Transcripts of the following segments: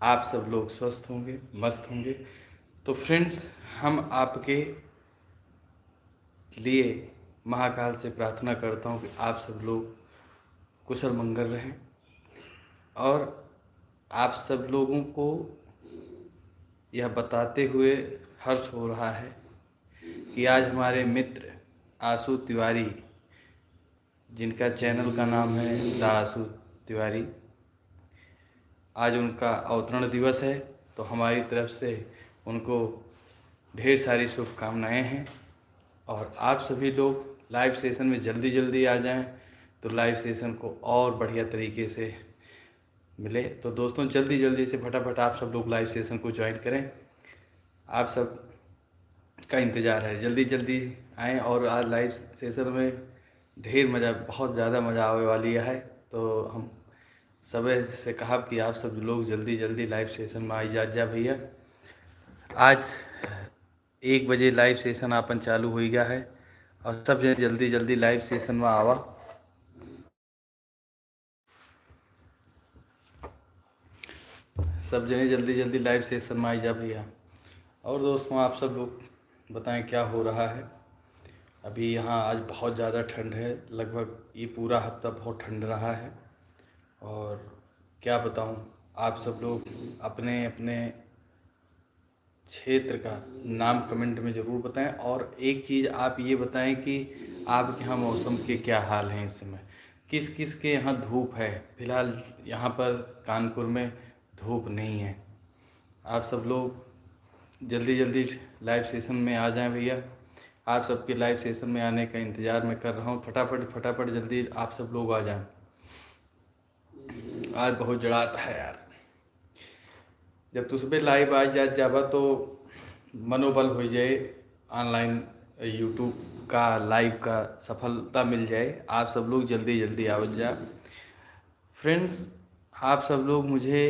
आप सब लोग स्वस्थ होंगे, मस्त होंगे। तो फ्रेंड्स, हम आपके लिए महाकाल से प्रार्थना करता हूँ कि आप सब लोग कुशल मंगल रहें। और आप सब लोगों को यह बताते हुए हर्ष हो रहा है कि आज हमारे मित्र आशु तिवारी, जिनका चैनल का नाम है द आशु तिवारी, आज उनका अवतरण दिवस है। तो हमारी तरफ से उनको ढेर सारी शुभकामनाएं हैं। और आप सभी लोग लाइव सेशन में जल्दी जल्दी आ जाएं, तो लाइव सेशन को और बढ़िया तरीके से मिले। तो दोस्तों, जल्दी जल्दी से फटाफट आप सब लोग लाइव सेशन को ज्वाइन करें। आप सब का इंतज़ार है, जल्दी जल्दी आएँ। और आज लाइव सेशन में ढेर मज़ा, बहुत ज़्यादा मज़ा आने वाली है। तो हम सबे से कहा कि आप सब लोग जल्दी जल्दी लाइव सेशन में आई जा भैया। आज 1 बजे लाइव सेशन आपन चालू हो गया है और सब जने जल्दी जल्दी लाइव सेशन में आवा। सब जने जल्दी जल्दी लाइव सेशन में आई जा भैया। और दोस्तों, आप सब लोग बताएं क्या हो रहा है। अभी यहाँ आज बहुत ज़्यादा ठंड है, लगभग ये पूरा हफ्ता बहुत ठंड रहा है। और क्या बताऊँ, आप सब लोग अपने अपने क्षेत्र का नाम कमेंट में ज़रूर बताएं। और एक चीज़ आप ये बताएं कि आपके यहाँ मौसम के क्या हाल हैं इस समय, किस किस के यहाँ धूप है। फ़िलहाल यहाँ पर कानपुर में धूप नहीं है। आप सब लोग जल्दी जल्दी लाइव सेशन में आ जाएं भैया। आप सबके लाइव सेशन में आने का इंतज़ार मैं कर रहा हूँ। फटाफट फटाफट जल्दी आप सब लोग आ जाएं। आज बहुत जड़ाता है यार। जब तुझपे लाइव आ जावा तो मनोबल हो जाए, ऑनलाइन यूट्यूब का लाइव का सफलता मिल जाए। आप सब लोग जल्दी जल्दी आओ जा फ्रेंड्स। आप सब लोग मुझे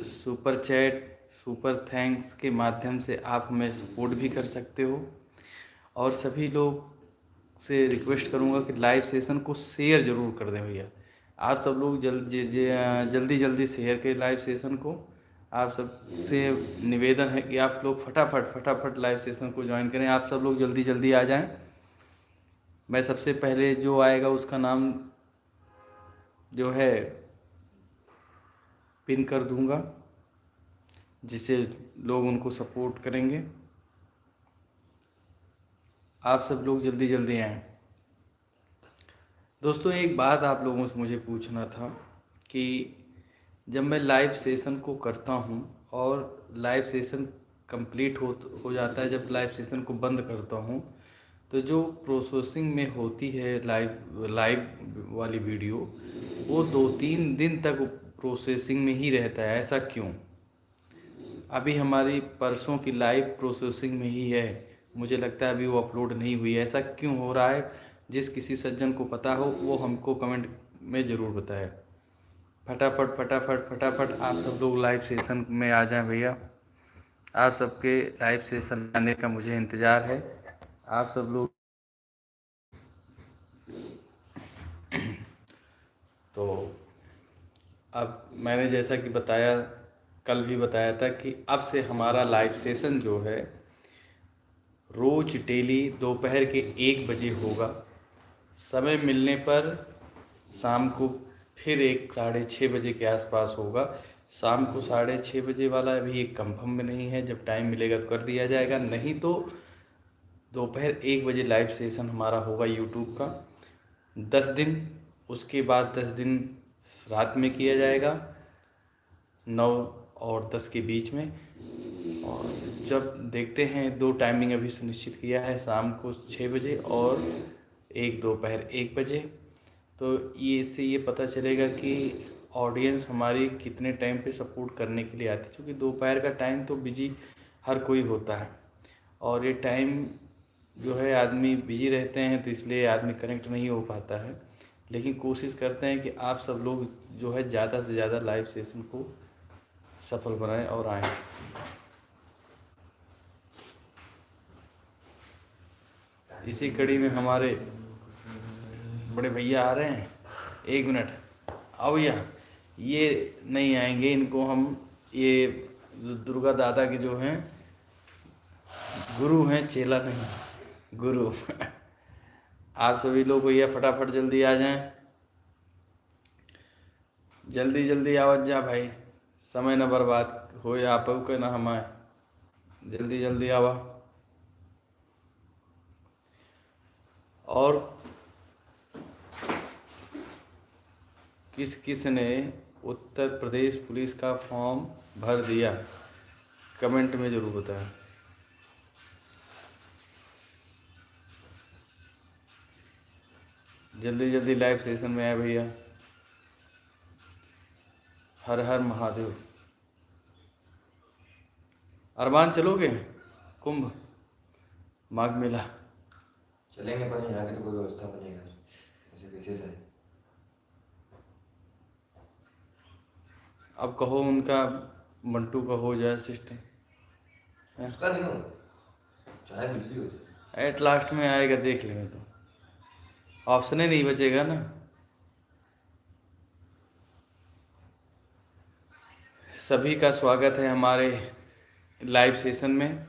सुपर चैट, सुपर थैंक्स के माध्यम से आप हमें सपोर्ट भी कर सकते हो। और सभी लोग से रिक्वेस्ट करूंगा कि लाइव सेशन को शेयर ज़रूर कर दें भैया। आप सब लोग जल्दी जल्दी शेयर करें लाइव सेशन को। आप सब से निवेदन है कि आप लोग फटाफट फटाफट लाइव सेशन को ज्वाइन करें। आप सब लोग जल्दी जल्दी आ जाएं। मैं सबसे पहले जो आएगा उसका नाम जो है पिन कर दूंगा, जिससे लोग उनको सपोर्ट करेंगे। आप सब लोग जल्दी जल्दी आएँ। दोस्तों, एक बात आप लोगों से मुझे पूछना था कि जब मैं लाइव सेशन को करता हूं और लाइव सेशन कंप्लीट हो जाता है, जब लाइव सेशन को बंद करता हूं, तो जो प्रोसेसिंग में होती है लाइव वाली वीडियो, वो 2-3 दिन तक प्रोसेसिंग में ही रहता है। ऐसा क्यों? अभी हमारी परसों की लाइव प्रोसेसिंग में ही है। मुझे लगता है अभी वो अपलोड नहीं हुई है। ऐसा क्यों हो रहा है? जिस किसी सज्जन को पता हो वो हमको कमेंट में ज़रूर बताए। फटाफट फटाफट फटाफट आप सब लोग लाइव सेशन में आ जाएं भैया। आप सबके लाइव सेशन आने का मुझे इंतज़ार है। आप सब लोग तो अब मैंने जैसा कि बताया, कल भी बताया था कि अब से हमारा लाइव सेशन जो है रोज़ डेली दोपहर के 1 बजे होगा। समय मिलने पर शाम को फिर 6:30 बजे के आसपास होगा। शाम को 6:30 बजे वाला अभी एक कंफर्म में नहीं है, जब टाइम मिलेगा तो कर दिया जाएगा। नहीं तो दोपहर 1 बजे लाइव सेशन हमारा होगा यूट्यूब का 10 दिन। उसके बाद 10 दिन रात में किया जाएगा 9 और 10 के बीच में। और जब देखते हैं, 2 टाइमिंग अभी सुनिश्चित किया है, शाम को 6 बजे और एक दोपहर 1 बजे। तो ये इससे ये पता चलेगा कि ऑडियंस हमारी कितने टाइम पे सपोर्ट करने के लिए आती है। क्योंकि दोपहर का टाइम तो बिजी हर कोई होता है और ये टाइम जो है आदमी बिजी रहते हैं, तो इसलिए आदमी कनेक्ट नहीं हो पाता है। लेकिन कोशिश करते हैं कि आप सब लोग जो है ज़्यादा से ज़्यादा लाइव सेशन को सफल बनाएं और आएँ। इसी कड़ी में हमारे बड़े भैया आ रहे हैं। 1 मिनट आओ भैया। ये नहीं आएंगे, इनको हम ये दुर्गा दादा के जो हैं गुरु हैं, चेला नहीं, गुरु। आप सभी लोग भैया फटाफट जल्दी आ जाएं, जल्दी जल्दी आवाज जा भाई, समय न बर्बाद हो, आप के ना हम आए, जल्दी जल्दी आवा। और किस किस ने उत्तर प्रदेश पुलिस का फॉर्म भर दिया, कमेंट में ज़रूर बताएं। जल्दी जल्दी लाइव सेशन में आए भैया। हर हर महादेव। अरमान चलोगे कुंभ माघ मेला? चलेंगे, पर यहाँ की तो कोई व्यवस्था बनेगा, ऐसे कैसे जाए। अब कहो उनका, मंटू का हो जाए सिस्टम, उसका नहीं होगा, चाहे कुछ भी हो जाए। एट लास्ट में आएगा, देख लेंगे, तो ऑप्शन ही नहीं बचेगा ना। सभी का स्वागत है हमारे लाइव सेशन में,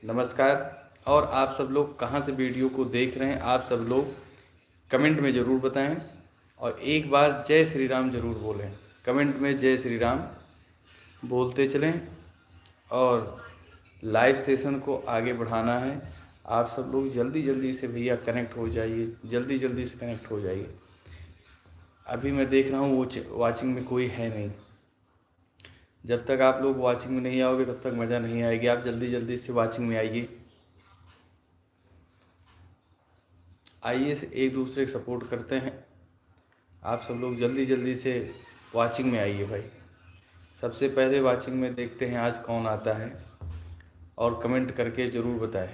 नमस्कार। और आप सब लोग कहाँ से वीडियो को देख रहे हैं, आप सब लोग कमेंट में ज़रूर बताएं, और एक बार जय श्री राम ज़रूर बोलें, कमेंट में जय श्री राम बोलते चलें। और लाइव सेशन को आगे बढ़ाना है, आप सब लोग जल्दी जल्दी से भैया कनेक्ट हो जाइए, जल्दी जल्दी से कनेक्ट हो जाइए। अभी मैं देख रहा हूँ वो वाचिंग में कोई है नहीं, जब तक आप लोग वाचिंग में नहीं आओगे तब तक मज़ा नहीं आएगी। आप जल्दी जल्दी से वाचिंग में आइए, आइए से एक दूसरे को सपोर्ट करते हैं। आप सब लोग जल्दी जल्दी से वाचिंग में आइए भाई। सबसे पहले वाचिंग में देखते हैं आज कौन आता है, और कमेंट करके ज़रूर बताएं।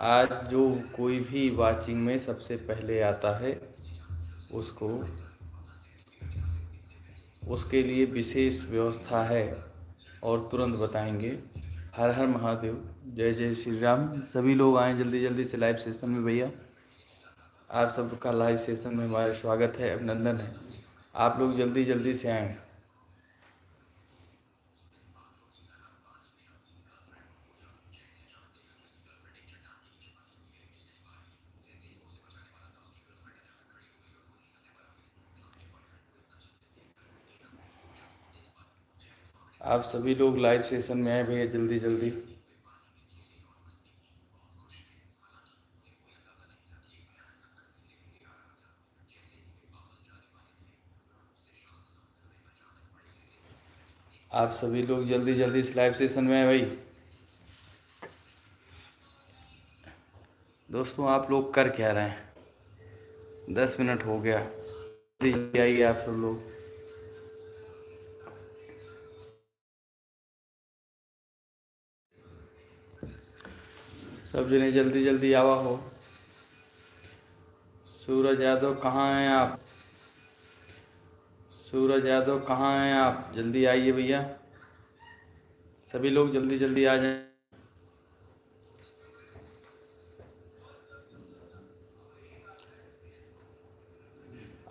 आज जो कोई भी वाचिंग में सबसे पहले आता है उसको, उसके लिए विशेष व्यवस्था है और तुरंत बताएंगे। हर हर महादेव, जय जय श्री राम। सभी लोग आएँ जल्दी जल्दी से लाइव सेशन में भैया। आप सबका लाइव सेशन में हमारा स्वागत है, अभिनंदन है। आप लोग जल्दी जल्दी से आएँ। आप सभी लोग लाइव सेशन में आए भैया, जल्दी जल्दी। आप सभी लोग जल्दी जल्दी इस लाइव सेशन में आए भाई। दोस्तों आप लोग कर क्या रहे हैं, 10 मिनट हो गया, जल्दी आइए आप सब लोग। सब जने जल्दी जल्दी आवा हो। सूरज यादव कहाँ हैं आप? सूरज यादव कहाँ हैं आप? जल्दी आइए भैया, सभी लोग जल्दी जल्दी आ जाएं।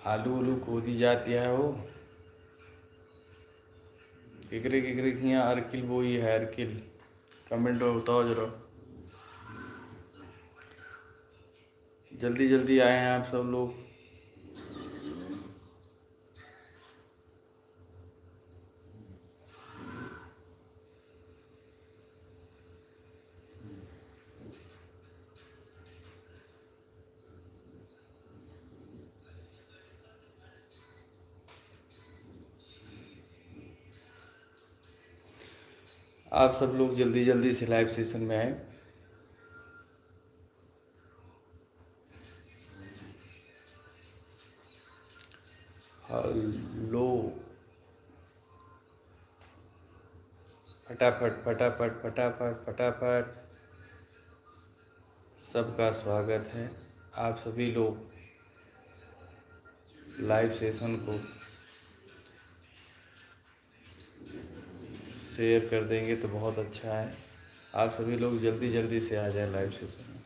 आलू उलू खोदी जाती है हो, किकरे किकरे किया अर्किल वो ही है अर्किल, कमेंट में बताओ जरा। जल्दी जल्दी आए हैं आप सब लोग। आप सब लोग जल्दी जल्दी से लाइव सेशन में आए। हेलो, फटाफट फटाफट फटाफट फटाफट, सबका स्वागत है। आप सभी लोग लाइव सेशन को शेयर कर देंगे तो बहुत अच्छा है। आप सभी लोग जल्दी जल्दी से आ जाए लाइव सेशन में।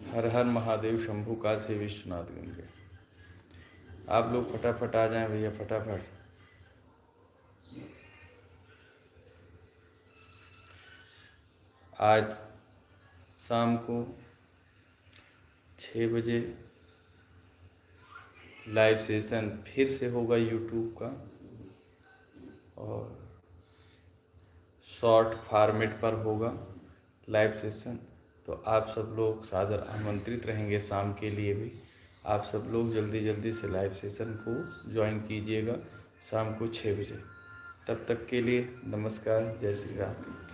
हर हर महादेव, शंभू काशी विश्वनाथ गंगे। आप लोग फटाफट आ जाएं भैया, फटाफट। आज शाम को 6 बजे लाइव सेशन फिर से होगा यूट्यूब का, और शॉर्ट फॉर्मेट पर होगा लाइव सेशन। तो आप सब लोग सादर आमंत्रित रहेंगे शाम के लिए भी। आप सब लोग जल्दी जल्दी से लाइव सेशन को ज्वाइन कीजिएगा शाम को 6 बजे। तब तक के लिए नमस्कार, जय श्री राम।